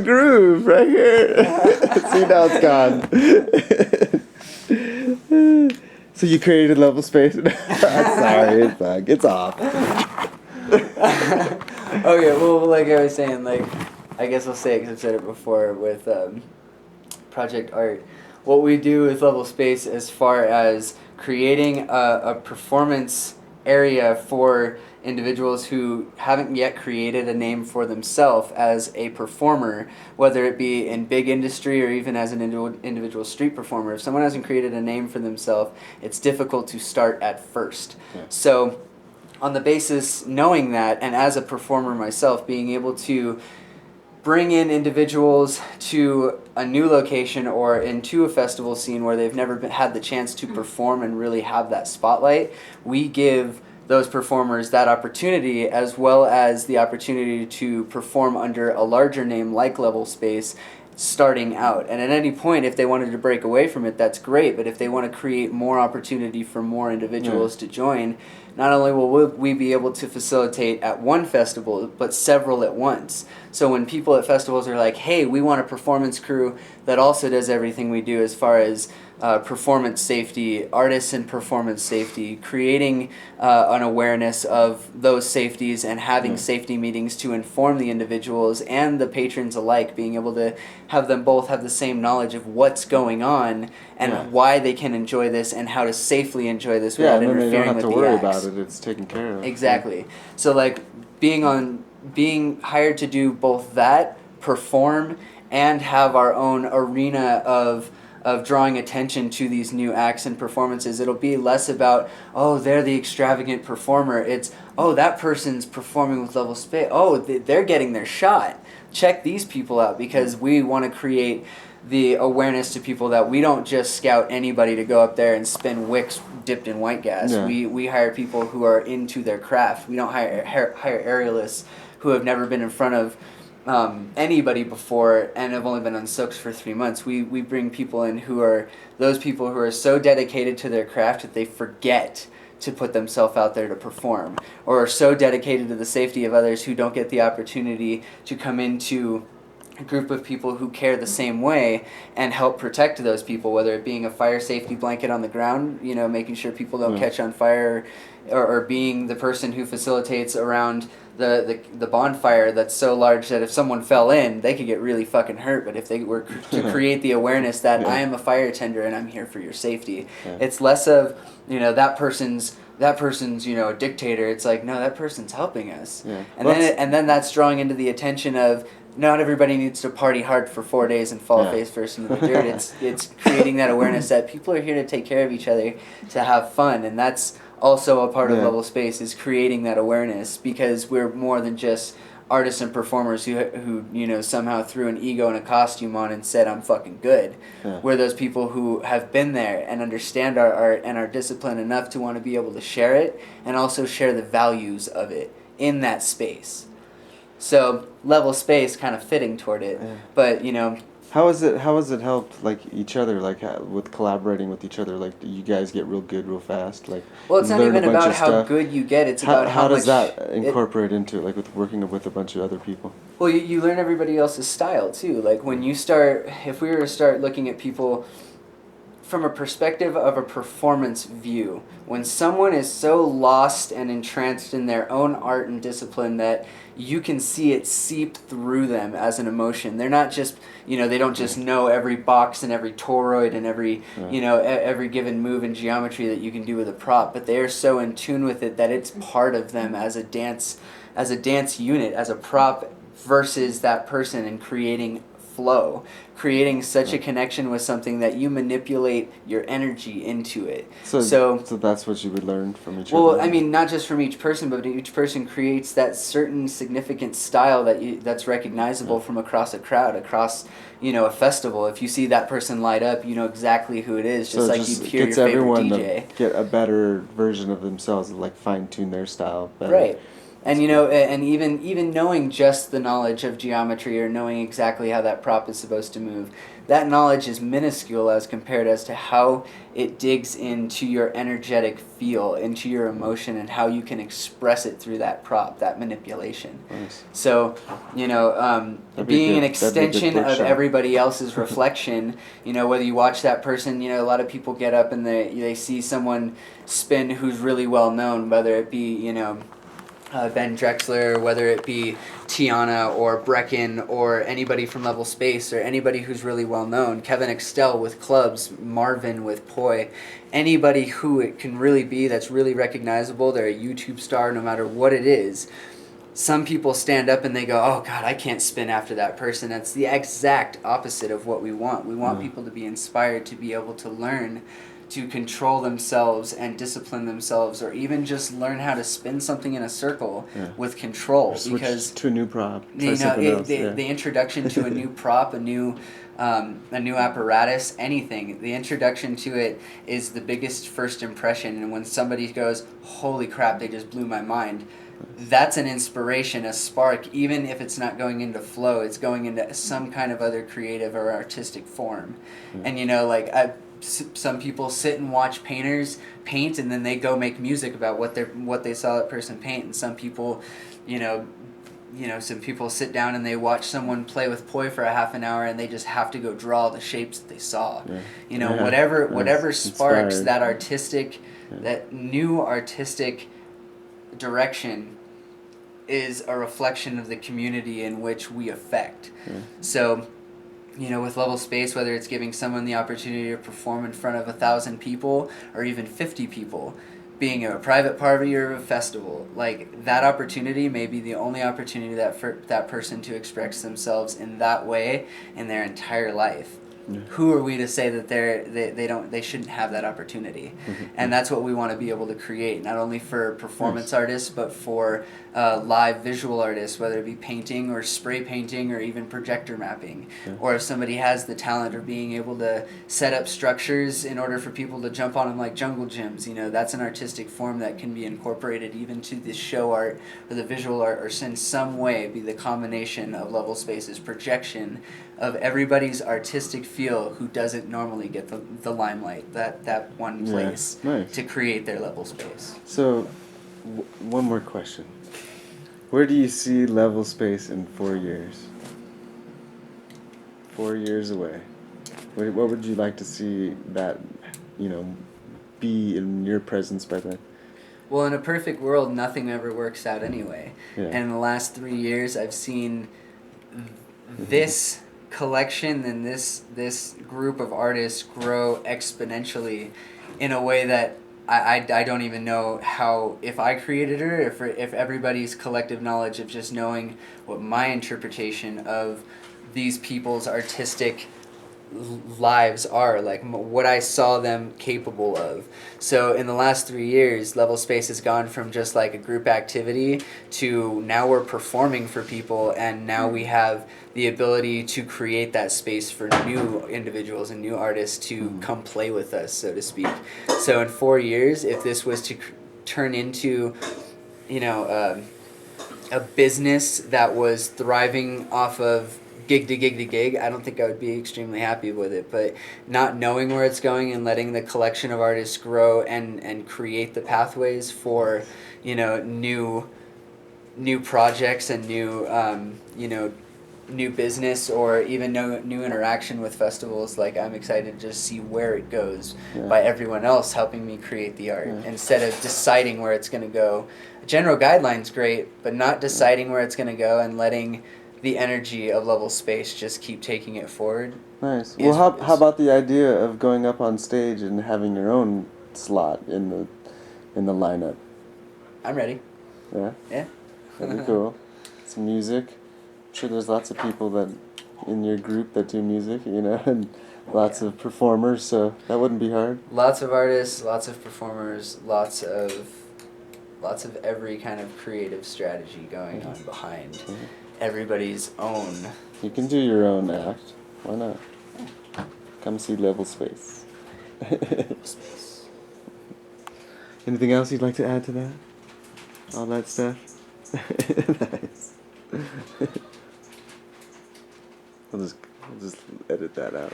groove right here. See, now it's gone. So you created level space. Sorry, it's off. Okay, well, like I was saying, like, I guess I'll say it because I've said it before with Project Art. What we do with Level Space as far as creating a performance area for individuals who haven't yet created a name for themselves as a performer, whether it be in big industry or even as an individual street performer. If someone hasn't created a name for themselves, it's difficult to start at first. Yeah. So on the basis, knowing that, and as a performer myself, being able to bring in individuals to a new location or into a festival scene where they've never had the chance to perform and really have that spotlight, we give those performers that opportunity, as well as the opportunity to perform under a larger name like Level Space starting out. And at any point, if they wanted to break away from it, that's great. But if they want to create more opportunity for more individuals to join, not only will we be able to facilitate at one festival, but several at once. So when people at festivals are like, hey, we want a performance crew that also does everything we do as far as performance safety, artists and performance safety, creating an awareness of those safeties and having safety meetings to inform the individuals and the patrons alike, being able to have them both have the same knowledge of what's going on and why they can enjoy this and how to safely enjoy this without interfering with the acts. Yeah, and then they don't have to worry about it. It's taken care of. Exactly. So like being hired to do both that, perform, and have our own arena of drawing attention to these new acts and performances. It'll be less about, oh, they're the extravagant performer. It's, oh, that person's performing with Level Space. Oh, they're getting their shot. Check these people out, because we want to create the awareness to people that we don't just scout anybody to go up there and spin wicks dipped in white gas. Yeah. We hire people who are into their craft. We don't hire aerialists who have never been in front of anybody before and have only been on silks for 3 months. We bring people in who are those people who are so dedicated to their craft that they forget to put themselves out there to perform, or are so dedicated to the safety of others who don't get the opportunity to come into a group of people who care the same way and help protect those people, whether it being a fire safety blanket on the ground, you know, making sure people don't catch on fire, or being the person who facilitates around the bonfire that's so large that if someone fell in, they could get really fucking hurt. But if they were to create the awareness that I am a fire tender and I'm here for your safety, it's less of, you know, that person's you know, a dictator. It's like, no, that person's helping us. And then that's drawing into the attention of, not everybody needs to party hard for 4 days and fall face first into the dirt. It's creating that awareness that people are here to take care of each other, to have fun, and that's also a part of Level Space, is creating that awareness, because we're more than just artists and performers who you know, somehow threw an ego and a costume on and said, I'm fucking good. We're those people who have been there and understand our art and are disciplined enough to want to be able to share it and also share the values of it in that space. So Level Space kind of fitting toward it, but you know. How has it helped, like, each other, like, with collaborating with each other? Like, do you guys get real good real fast? Like, well, it's not even about how good you get. It's about how does that incorporate into it, like, with working with a bunch of other people? Well, you learn everybody else's style too. Like, when you start, if we were to start looking at people from a perspective of a performance view, when someone is so lost and entranced in their own art and discipline that you can see it seep through them as an emotion. They're not just, you know, they don't just know every box and every toroid and every, you know, every given move and geometry that you can do with a prop, but they are so in tune with it that it's part of them as a dance unit, as a prop versus that person, and creating flow, creating such a connection with something that you manipulate your energy into it. So that's what you would learn from each other? Well, I mean, not just from each person, but each person creates that certain significant style that's recognizable from across a crowd, across, you know, a festival. If you see that person light up, you know exactly who it is, just like you hear your favorite DJ. To get a better version of themselves, like fine-tune their style better. Right. And and even knowing just the knowledge of geometry or knowing exactly how that prop is supposed to move, that knowledge is minuscule as compared as to how it digs into your energetic feel, into your emotion, and how you can express it through that prop, that manipulation. Nice. So, being an extension of workshop. everybody else's reflection, whether you watch that person, a lot of people get up and they see someone spin who's really well known, whether it be, Ben Drexler, whether it be Tiana or Brecken or anybody from Level Space or anybody who's really well known, Kevin Extel with clubs, Marvin with Poi, anybody who it can really be that's really recognizable, they're a YouTube star no matter what it is. Some people stand up and they go, oh God, I can't spin after that person. That's the exact opposite of what we want. We want people to be inspired, to be able to learn to control themselves and discipline themselves, or even just learn how to spin something in a circle with control. Switch because to a new prop. The introduction to a new prop, a new apparatus, anything, the introduction to it is the biggest first impression. And when somebody goes, holy crap, they just blew my mind, that's an inspiration, a spark. Even if it's not going into flow, it's going into some kind of other creative or artistic form. And some people sit and watch painters paint, and then they go make music about what they saw that person paint. And some people, some people sit down and they watch someone play with Poi for a half an hour, and they just have to go draw the shapes that they saw. Whatever sparks inspired. that artistic, that new artistic direction is a reflection of the community in which we affect. So, with Level Space, whether it's giving someone the opportunity to perform in front of 1,000 people or even 50 people, being a private party or a festival, like that opportunity may be the only opportunity for that person to express themselves in that way in their entire life. Who are we to say that they shouldn't have that opportunity? And that's what we want to be able to create, not only for performance artists, but for live visual artists, whether it be painting or spray painting or even projector mapping. Or if somebody has the talent of being able to set up structures in order for people to jump on them like jungle gyms, that's an artistic form that can be incorporated even to the show art or the visual art, or in some way be the combination of Level Space's projection of everybody's artistic feel who doesn't normally get the limelight, that one place to create their Level Space. So, one more question. Where do you see Level Space in 4 years? 4 years away. What would you like to see that, be in your presence by then? Well, in a perfect world, nothing ever works out anyway. And in the last 3 years, I've seen this collection and this group of artists grow exponentially in a way that I don't even know how, if I created it or if everybody's collective knowledge of just knowing what my interpretation of these people's artistic lives are, like what I saw them capable of. So in the last 3 years, Level Space has gone from just like a group activity to now we're performing for people, and now we have the ability to create that space for new individuals and new artists to come play with us, so to speak. So in 4 years, if this was to turn into, a business that was thriving off of gig to gig to gig, I don't think I would be extremely happy with it. But not knowing where it's going and letting the collection of artists grow and create the pathways for, new projects and new business, or even new interaction with festivals. Like, I'm excited to just see where it goes by everyone else helping me create the art, instead of deciding where it's going to go. A general guideline's great, but not deciding where it's going to go and letting the energy of Level Space just keep taking it forward. Nice. Well, how about the idea of going up on stage and having your own slot in the lineup? I'm ready. Yeah? Yeah. That'd be cool. Some music. I'm sure there's lots of people that in your group that do music, and lots of performers, so that wouldn't be hard. Lots of artists, lots of performers, lots of every kind of creative strategy going on behind everybody's own. You can do your own act. Why not? Come see Level Space. Anything else you'd like to add to that? All that stuff? Nice. We'll just edit that out.